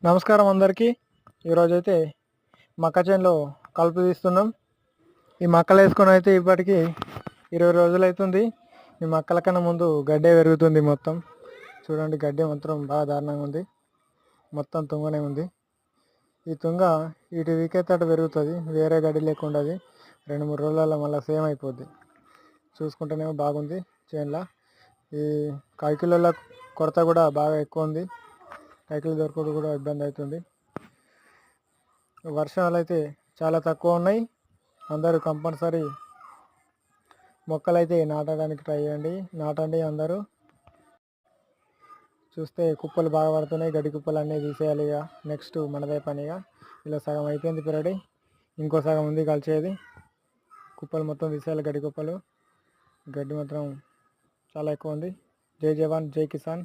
నమస్కారం అందరికీ. ఈరోజైతే మక్క చేనులో కలుపు తీస్తున్నాం. ఈ మక్కలు వేసుకొని అయితే ఇప్పటికీ 20 రోజులు అవుతుంది. ఈ మక్కల కన్నా ముందు గడ్డే పెరుగుతుంది. మొత్తం చూడండి, గడ్డి మాత్రం బాగా దారుణంగా ఉంది. మొత్తం తుంగనే ఉంది. ఈ తుంగ ఇటు వీకేతట పెరుగుతుంది, వేరే గడ్డి లేకుండా 2-3 రోజులలో మళ్ళీ సేమ్ అయిపోద్ది. చూసుకుంటేనేమో బాగుంది చేనులో. ఈ కైకిల కొరత కూడా బాగా ఎక్కువ ఉంది. కైకిలు దొరకదు కూడా ఇబ్బంది అవుతుంది. వర్షాలు అయితే చాలా తక్కువ ఉన్నాయి. అందరూ కంపల్సరీ మొక్కలు అయితే నాటడానికి ట్రై చేయండి, నాటండి అందరూ. చూస్తే కుప్పలు బాగా పడుతున్నాయి, గడ్డి కుప్పలు అన్నీ తీసేయాలి. ఇక నెక్స్ట్ మనదే పనిగా. ఇలా సగం అయిపోయింది పెరడి, ఇంకో సగం ఉంది కలిసేది. కుప్పలు మొత్తం తీసేయాలి, గడ్డి కుప్పలు. గడ్డి మాత్రం చాలా ఎక్కువ ఉంది. జై జవాన్ జై కిసాన్.